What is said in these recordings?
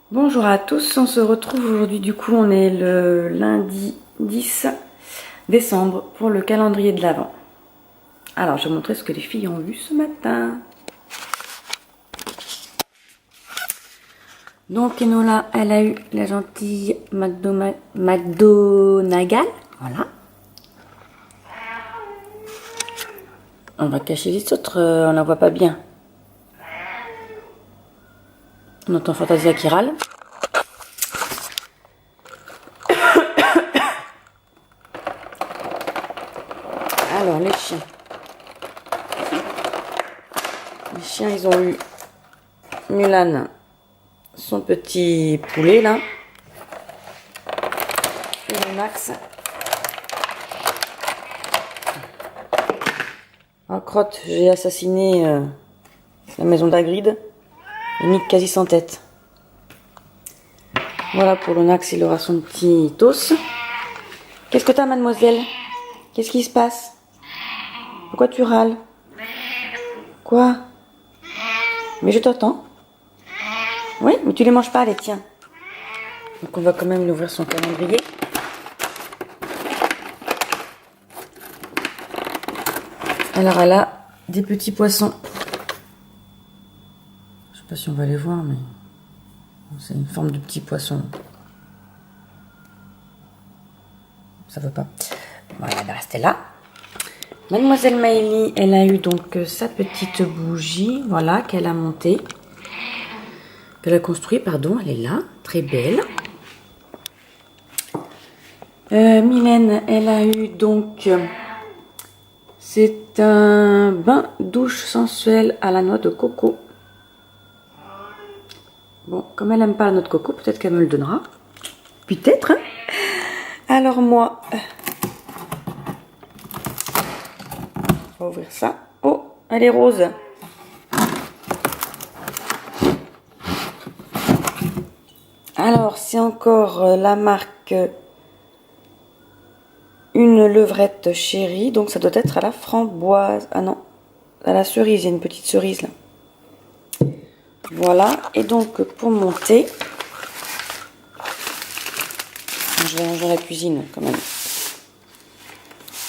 Bonjour à tous, on se retrouve aujourd'hui, du coup on est le lundi 10 décembre pour le calendrier de l'Avent. Alors je vais vous montrer ce que les filles ont vu ce matin. Donc Enola, elle a eu la gentille McDonagall, voilà. On va cacher les autres, on la voit pas bien. On entend Fantasia qui râle. Alors les chiens. Les chiens, ils ont eu Mulan, son petit poulet là. Et le Max. En crotte, j'ai assassiné la maison d'Agrid. Et mis quasi sans tête. Voilà pour le Nax, il aura son petit os. Qu'est-ce que t'as, mademoiselle? Qu'est-ce qui se passe? Pourquoi tu râles? Quoi? Mais je t'entends. Oui, mais tu les manges pas, les tiens. Donc on va quand même lui ouvrir son calendrier. Alors elle a des petits poissons. Je sais pas si on va les voir, mais c'est une forme de petit poisson. Ça veut pas. Voilà, elle va rester là. Mademoiselle Maëlie, elle a eu donc sa petite bougie, voilà, qu'elle a montée. Qu'elle a construit, pardon, elle est là, très belle. Mylène, elle a eu donc, c'est un bain douche sensuel à la noix de coco. Bon, comme elle n'aime pas la noix de coco, peut-être qu'elle me le donnera. Peut-être, hein. Alors moi, on va ouvrir ça. Oh, elle est rose. Alors, c'est encore la marque Une levrette chérie. Donc, ça doit être à la framboise. Ah non, à la cerise. Il y a une petite cerise là. Voilà. Et donc, pour monter, je vais ranger la cuisine quand même.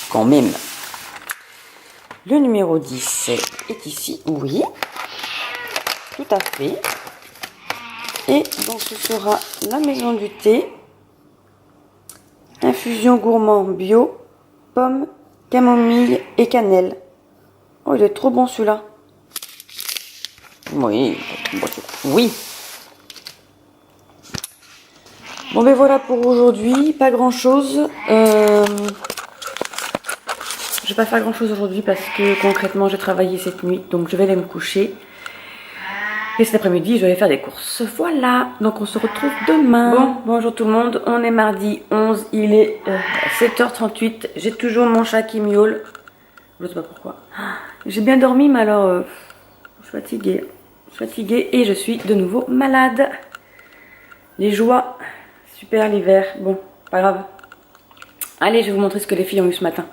Quand même. Le numéro 10 est ici. Oui. Tout à fait. Et donc, ce sera la maison du thé. Infusion gourmand bio, pommes, camomille et cannelle. Oh, il est trop bon celui-là. Oui, oui. Bon, ben voilà pour aujourd'hui. Pas grand-chose. Je vais pas faire grand-chose aujourd'hui parce que concrètement, j'ai travaillé cette nuit. Donc, je vais aller me coucher. Et cet après-midi, je vais aller faire des courses. Voilà, donc on se retrouve demain. Bon, bonjour tout le monde, on est mardi 11, il est 7h38. J'ai toujours mon chat qui miaule. Je sais pas pourquoi. J'ai bien dormi, mais alors, je suis fatiguée. Je suis fatiguée et je suis de nouveau malade. Les joies, super l'hiver. Bon, pas grave. Allez, je vais vous montrer ce que les filles ont eu ce matin.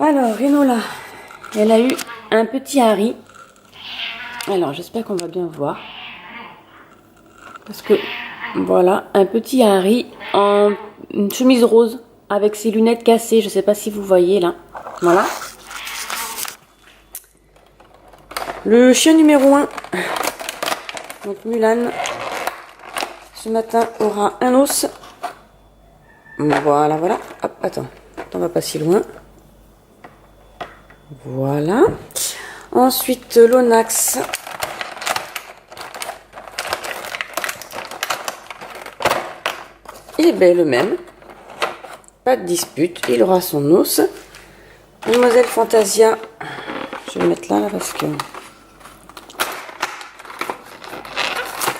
Alors, Enola, elle a eu un petit Harry. Alors, j'espère qu'on va bien voir. Parce que, voilà, un petit Harry en une chemise rose avec ses lunettes cassées. Je sais pas si vous voyez là. Voilà. Le chien numéro 1. Donc, Mulan. Ce matin, aura un os. Voilà, voilà. Hop, attends. On va pas si loin. Voilà. Ensuite, l'Onax. Il est bel le même. Pas de dispute. Il aura son os. Mademoiselle Fantasia. Je vais le mettre là parce que...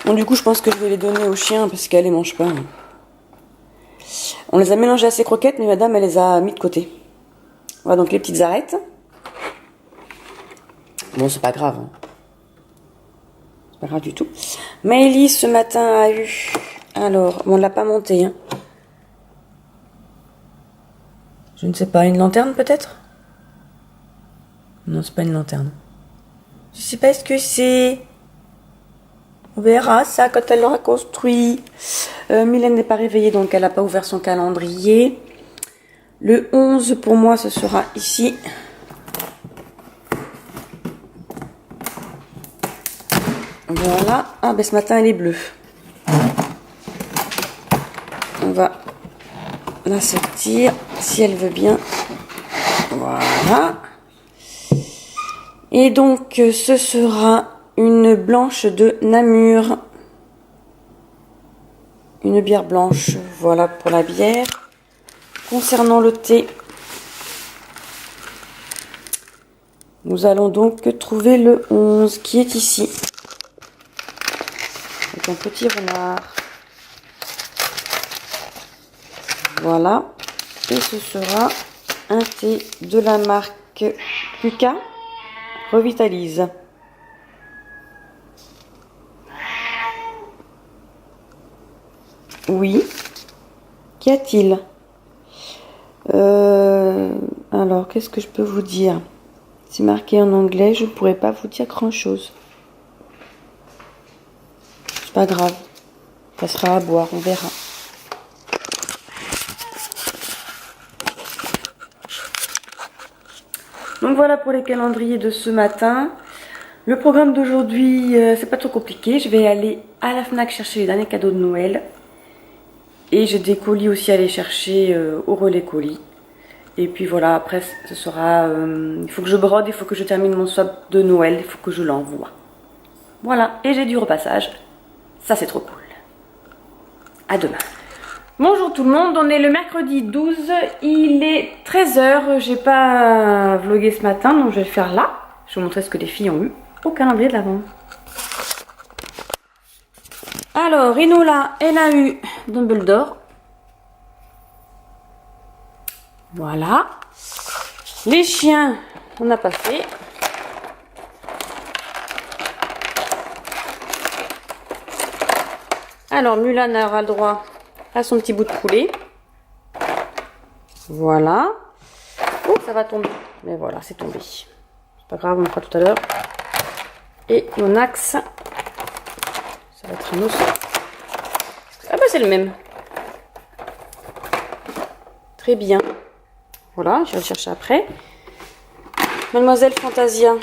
Bon, du coup, je pense que je vais les donner aux chiens parce qu'elle les mange pas. On les a mélangées à ses croquettes, mais madame, elle les a mis de côté. Voilà donc les petites arêtes. Bon, c'est pas grave. Hein. C'est pas grave du tout. Maëlie, ce matin, a eu... Alors, on ne l'a pas monté. Hein. Je ne sais pas, une lanterne peut-être? Non, c'est pas une lanterne. Je sais pas ce que c'est. On verra ça quand elle l'aura construit. Mylène n'est pas réveillée, donc elle n'a pas ouvert son calendrier. Le 11, pour moi, ce sera ici. Voilà. Ah, ben ce matin, elle est bleue. On va la sortir, si elle veut bien. Voilà. Et donc, ce sera une blanche de Namur. Une bière blanche. Voilà pour la bière. Concernant le thé, nous allons donc trouver le 11 qui est ici. Avec un petit renard. Voilà. Et ce sera un thé de la marque Puka Revitalise. Oui. Qu'y a-t-il? Alors, qu'est-ce que je peux vous dire? C'est marqué en anglais, je ne pourrais pas vous dire grand-chose. C'est pas grave. Ça sera à boire, on verra. Donc voilà pour les calendriers de ce matin. Le programme d'aujourd'hui, c'est pas trop compliqué. Je vais aller à la Fnac chercher les derniers cadeaux de Noël. Et j'ai des colis aussi à aller chercher au relais colis. Et puis voilà, après ce sera... il faut que je brode, il faut que je termine mon swap de Noël, il faut que je l'envoie. Voilà, et j'ai du repassage. Ça c'est trop cool. À demain. Bonjour tout le monde, on est le mercredi 12, il est 13 h. J'ai pas vlogué ce matin, donc je vais le faire là. Je vais vous montrer ce que les filles ont eu au calendrier de l'Avent. Alors, Enola, elle a eu Dumbledore. Voilà. Les chiens, on n'a pas fait. Alors, Mulan aura le droit à son petit bout de poulet. Voilà. Oh, ça va tomber. Mais voilà, c'est tombé. C'est pas grave, on le fera tout à l'heure. Et mon axe, ça va être un os. Ah bah c'est le même. Très bien. Voilà, je vais le chercher après. Mademoiselle Fantasia.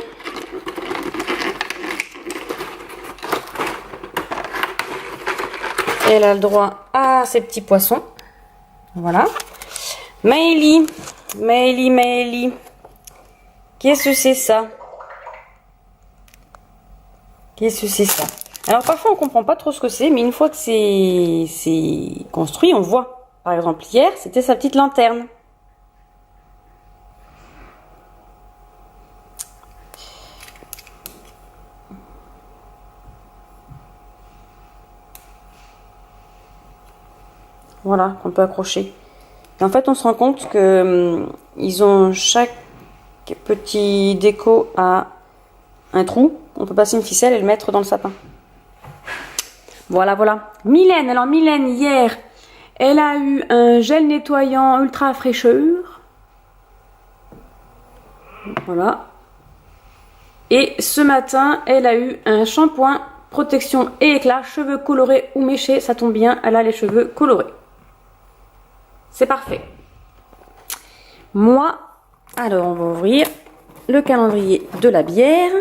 Elle a le droit à ses petits poissons. Voilà. Maëlie. Maëlie. Qu'est-ce que c'est ça? Qu'est-ce que c'est ça? Alors parfois on comprend pas trop ce que c'est, mais une fois que c'est construit, on voit. Par exemple hier, c'était sa petite lanterne. Voilà, qu'on peut accrocher. Et en fait, on se rend compte que ils ont chaque petit déco à un trou. On peut passer une ficelle et le mettre dans le sapin. Voilà, voilà. Mylène, alors Mylène, hier, elle a eu un gel nettoyant ultra fraîcheur. Voilà. Et ce matin, elle a eu un shampoing protection et éclat, cheveux colorés ou méchés. Ça tombe bien, elle a les cheveux colorés. C'est parfait. Moi, alors on va ouvrir le calendrier de la bière.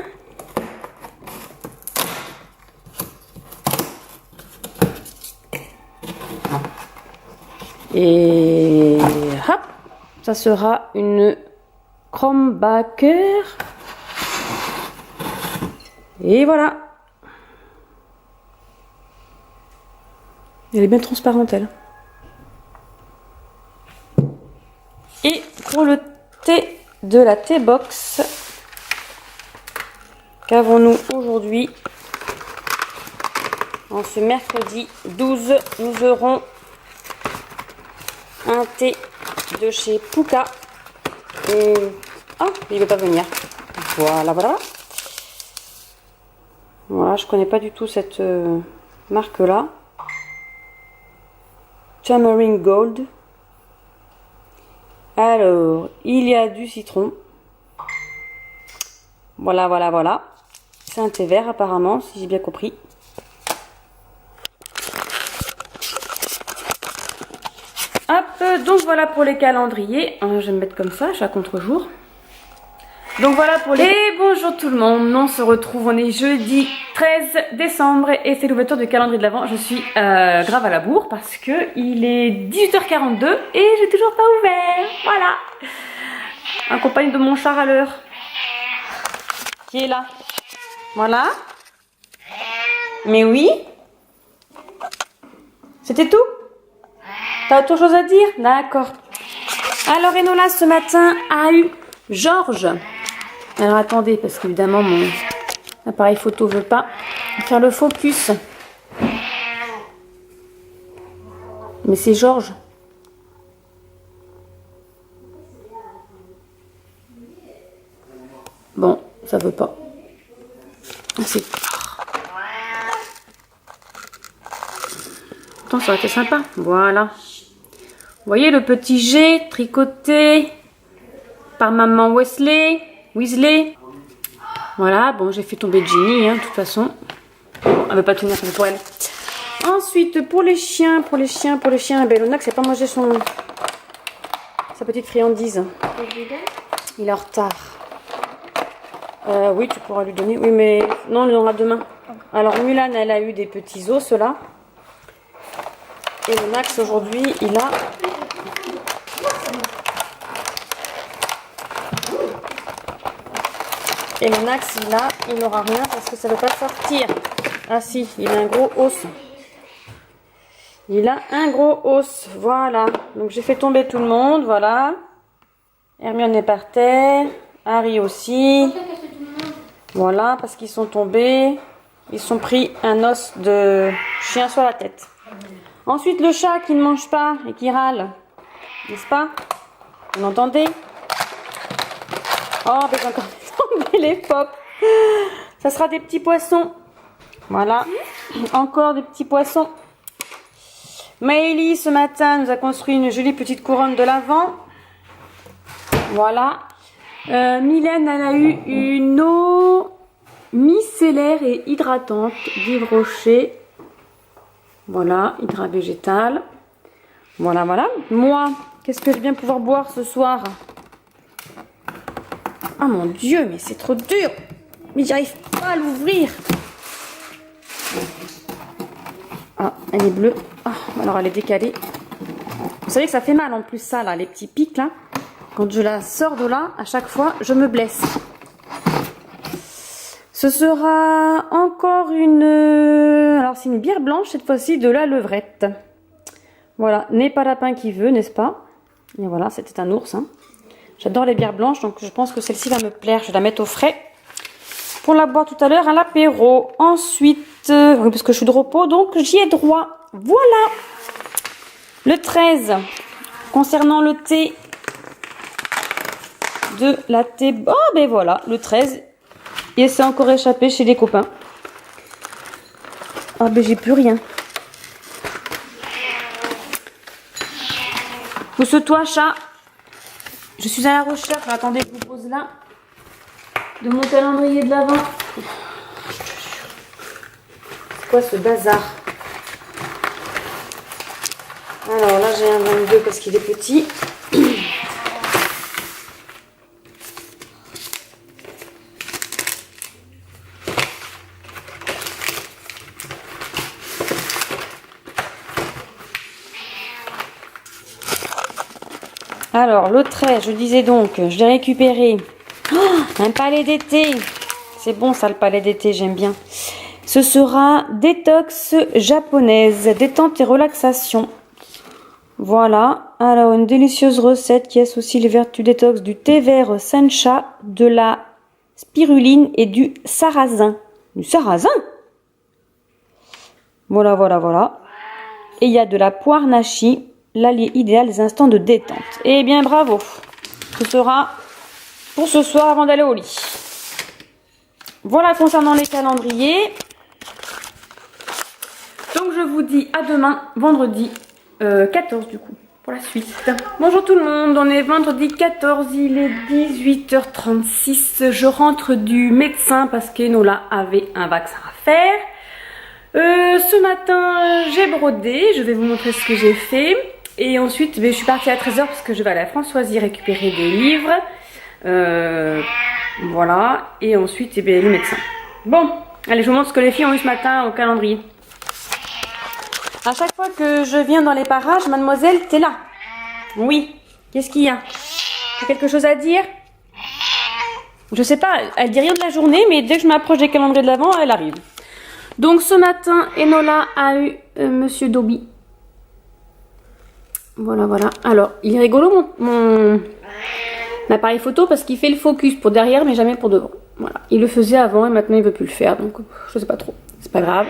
Et hop, ça sera une Krombacher. Et voilà. Elle est bien transparente, elle. Et pour le thé de la T-Box, qu'avons-nous aujourd'hui? En ce mercredi 12, nous aurons un thé de chez Puka. Ah, il ne veut pas venir. Voilà, voilà. Voilà, je connais pas du tout cette marque-là. Tamarind Gold. Alors, il y a du citron. Voilà, voilà, voilà. C'est un thé vert apparemment, si j'ai bien compris. voilà pour les calendriers. Je vais me mettre comme ça, chaque contre-jour. Donc voilà pour les... Et bonjour tout le monde, on se retrouve, on est jeudi 13 décembre et c'est l'ouverture du calendrier de l'Avent. Je suis grave à la bourre parce que il est 18h42 et j'ai toujours pas ouvert. Voilà. En compagnie de mon chat à l'heure. Qui est là. Voilà. Mais oui. C'était tout? T'as autre chose à dire? D'accord. Alors Enola ce matin a eu Georges. Alors attendez, parce qu'évidemment mon appareil photo veut pas faire le focus. Mais c'est Georges. Bon, ça veut pas. C'est... Pourtant ça aurait été sympa. Voilà. Vous voyez le petit G tricoté par maman Weasley. Voilà, bon j'ai fait tomber Ginny, de toute façon. Bon, elle veut pas tenir pour elle. Ensuite, pour les chiens, Bellonax n'a pas mangé sa petite friandise. Il est en retard. Oui, tu pourras lui donner. Oui, mais non, on l'aura demain. Alors Mulan, elle a eu des petits os là. Et le Max aujourd'hui, il a... Et le Max, il n'aura rien parce que ça ne veut pas sortir. Ah si, il a un gros os. Il a un gros os, voilà. Donc j'ai fait tomber tout le monde, voilà. Hermione est par terre. Harry aussi. Voilà, parce qu'ils sont tombés. Ils sont pris un os de chien sur la tête. Ensuite, le chat qui ne mange pas et qui râle. N'est-ce pas? Vous l'entendez? Oh, mais j'ai encore tombé les pops. Ça sera des petits poissons. Voilà. Encore des petits poissons. Maëlie, ce matin, nous a construit une jolie petite couronne de l'Avent. Voilà. Mylène, elle a eu une eau micellaire et hydratante d'Yves Rocher. Voilà, hydrat végétal. Voilà, voilà. Moi, qu'est-ce que je viens pouvoir boire ce soir? Ah mon Dieu, mais c'est trop dur. Mais j'arrive pas à l'ouvrir. Ah, elle est bleue. Ah, alors elle est décalée. Vous savez que ça fait mal en plus ça, là, les petits pics, là. Quand je la sors de là, à chaque fois, je me blesse. Ce sera encore une... Alors, c'est une bière blanche, cette fois-ci, de la levrette. Voilà, n'est pas lapin qui veut, n'est-ce pas? Et voilà, c'était un ours. J'adore les bières blanches, donc je pense que celle-ci va me plaire. Je vais la mettre au frais pour la boire tout à l'heure à l'apéro. Ensuite, oui, parce que je suis de repos, donc j'y ai droit. Voilà. Le 13, concernant le thé de la thé... Oh, ben voilà, le 13... Et c'est encore échappé chez les copains. Ah ben j'ai plus rien. Pousse-toi chat. Je suis à la recherche, attendez que je vous pose là, de mon calendrier de l'Avent. C'est quoi ce bazar? Alors là j'ai un 22 parce qu'il est petit. Alors, le 13, je disais donc, je l'ai récupéré. Oh, un palais d'été. C'est bon ça, le palais d'été, j'aime bien. Ce sera détox japonaise, détente et relaxation. Voilà. Alors, une délicieuse recette qui associe les vertus détox du thé vert sencha, de la spiruline et du sarrasin. Du sarrasin? Voilà, voilà, voilà. Et il y a de la poire nashi, l'allié idéal des instants de détente. Eh bien, bravo. Ce sera pour ce soir avant d'aller au lit. Voilà concernant les calendriers. Donc, je vous dis à demain, vendredi 14 du coup, pour la suite. Bonjour tout le monde, on est vendredi 14, il est 18h36. Je rentre du médecin parce qu'Enola avait un vaccin à faire. Ce matin, j'ai brodé. Je vais vous montrer ce que j'ai fait. Et ensuite, je suis partie à 13 h parce que je vais à la Françoisie récupérer des livres. Voilà. Et ensuite, le médecin. Bon, allez, je vous montre ce que les filles ont eu ce matin au calendrier. À chaque fois que je viens dans les parages, mademoiselle, t'es là. Oui. Qu'est-ce qu'il y a? T'as quelque chose à dire? Je sais pas, elle dit rien de la journée, mais dès que je m'approche des calendriers de l'avant, elle arrive. Donc ce matin, Enola a eu Monsieur Dobby. Voilà, voilà. Alors, il est rigolo mon appareil photo parce qu'il fait le focus pour derrière, mais jamais pour devant. Voilà. Il le faisait avant et maintenant il veut plus le faire, donc je sais pas trop. C'est pas grave.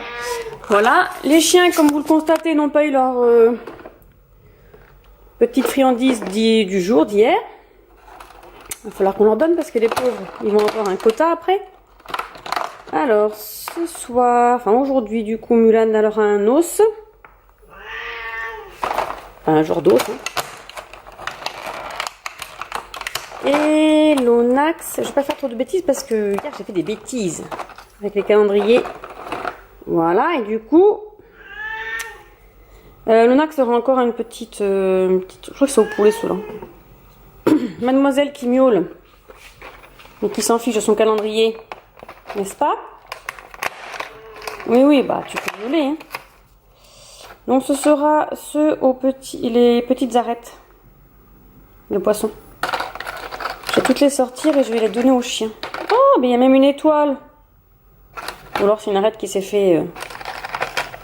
Voilà. Les chiens, comme vous le constatez, n'ont pas eu leur petite friandise du jour, d'hier. Il va falloir qu'on leur donne parce que les pauvres, ils vont avoir un quota après. Alors, ce soir, enfin aujourd'hui, du coup, Mulan alors a un os. Enfin, un genre d'os. Hein. Et Lonax, je vais pas faire trop de bêtises parce que hier j'ai fait des bêtises avec les calendriers. Voilà, et du coup, Lonax aura encore une petite, je crois que c'est au poulet ceux-là. Mademoiselle qui miaule, mais qui s'en fiche de son calendrier, n'est-ce pas? Oui, oui, bah tu peux miauler. Hein. Donc ce sera les petites arêtes de poisson. Je vais toutes les sortir et je vais les donner aux chiens. Oh, mais il y a même une étoile. Ou alors c'est une arête qui s'est fait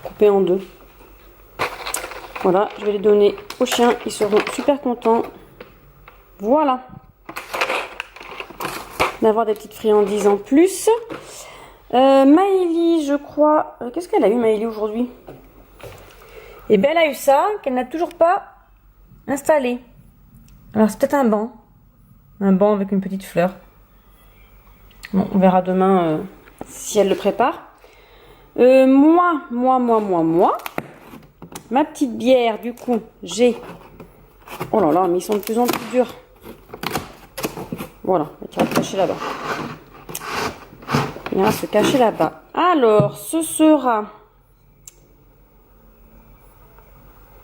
couper en deux. Voilà, je vais les donner aux chiens. Ils seront super contents. Voilà. D'avoir des petites friandises en plus. Maëlie, je crois... Qu'est-ce qu'elle a eu, Maëlie, aujourd'hui? Eh bien, elle a eu ça, qu'elle n'a toujours pas installé. Alors, c'est peut-être un banc. Un banc avec une petite fleur. Bon, on verra demain si elle le prépare. Moi. Ma petite bière, du coup, j'ai... Oh là là, mais ils sont de plus en plus durs. Voilà, il va se cacher là-bas. Il va se cacher là-bas. Alors, ce sera...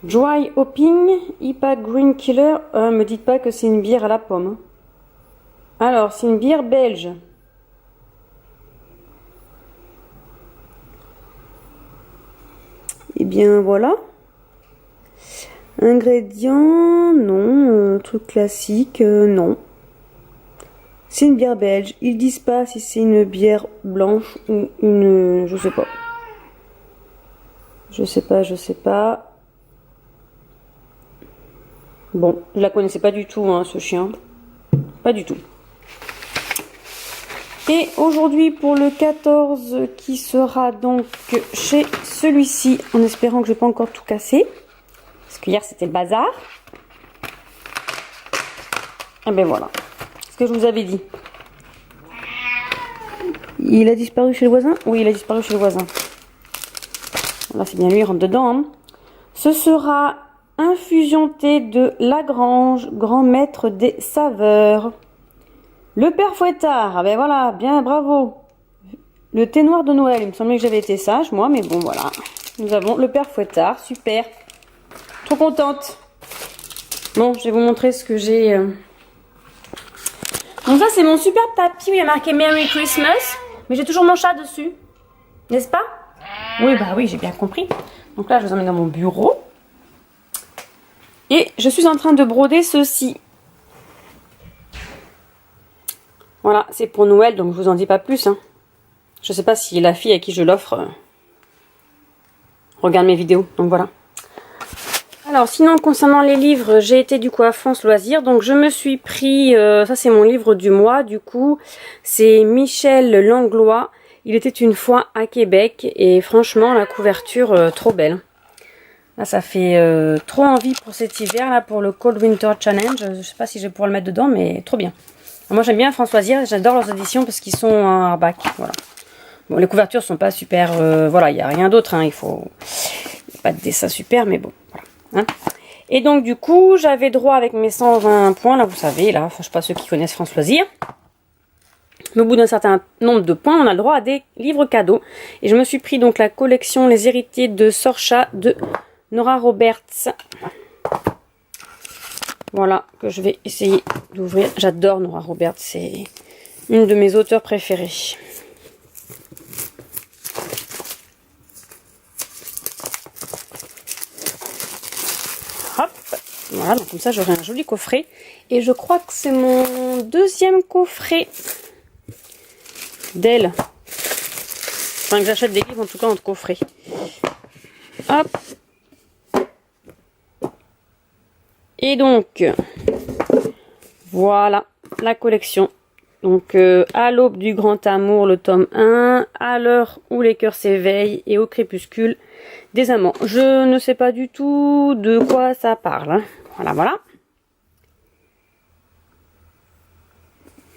Dry Hopping IPA Green Killer. Me dites pas que c'est une bière à la pomme. Alors, c'est une bière belge. Et bien voilà. Ingrédients, non. Truc classique, non. C'est une bière belge. Ils disent pas si c'est une bière blanche ou une... Je sais pas. Je sais pas. Bon, je la connaissais pas du tout, hein, ce chien. Pas du tout. Et aujourd'hui, pour le 14, qui sera donc chez celui-ci, en espérant que je n'ai pas encore tout cassé. Parce que hier, c'était le bazar. Et ben voilà. Ce que je vous avais dit. Il a disparu chez le voisin? Oui, il a disparu chez le voisin. Là, c'est bien lui, il rentre dedans. Hein. Ce sera infusion thé de Lagrange, grand maître des saveurs. Le père Fouettard. Ah ben voilà, bien, bravo. Le thé noir de Noël. Il me semblait que j'avais été sage, moi, mais bon, voilà. Nous avons le père Fouettard. Super. Trop contente. Bon, je vais vous montrer ce que j'ai... Donc ça, c'est mon super tapis où il y a marqué Merry Christmas. Mais j'ai toujours mon chat dessus. N'est-ce pas? Oui, bah oui, j'ai bien compris. Donc là, je vous emmène dans mon bureau. Et je suis en train de broder ceci. Voilà, c'est pour Noël, donc je vous en dis pas plus. Hein. Je sais pas si la fille à qui je l'offre regarde mes vidéos, donc voilà. Alors sinon, concernant les livres, j'ai été du coup à France Loisirs, donc je me suis pris, ça c'est mon livre du mois, du coup, c'est Michel Langlois, Il était une fois à Québec, et franchement, la couverture, trop belle. Là, ça fait trop envie pour cet hiver, là, pour le Cold Winter Challenge. Je sais pas si je vais pouvoir le mettre dedans, mais trop bien. Alors, moi, j'aime bien France Loisirs, j'adore leurs éditions parce qu'ils sont en hardback, voilà. Bon, les couvertures sont pas super, voilà, il n'y a rien d'autre, hein, il faut... pas de dessin super, mais bon, voilà. Hein. Et donc, du coup, j'avais droit avec mes 120 points, là, vous savez, là, je sais pas ceux qui connaissent France Loisirs. Mais au bout d'un certain nombre de points, on a le droit à des livres cadeaux. Et je me suis pris donc la collection Les Héritiers de Sorcha de Nora Roberts. Voilà, que je vais essayer d'ouvrir. J'adore Nora Roberts, c'est une de mes auteurs préférées. Hop, voilà, donc comme ça j'aurai un joli coffret. Et je crois que c'est mon deuxième coffret d'elle. Enfin, que j'achète des livres en tout cas en coffret. Hop. Et donc, voilà la collection. Donc, à l'aube du grand amour, le tome 1, à l'heure où les cœurs s'éveillent et au crépuscule des amants. Je ne sais pas du tout de quoi ça parle. Hein. Voilà, voilà.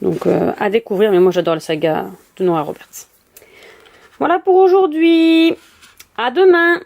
Donc, à découvrir, mais moi j'adore la saga de Nora Roberts. Voilà pour aujourd'hui. À demain!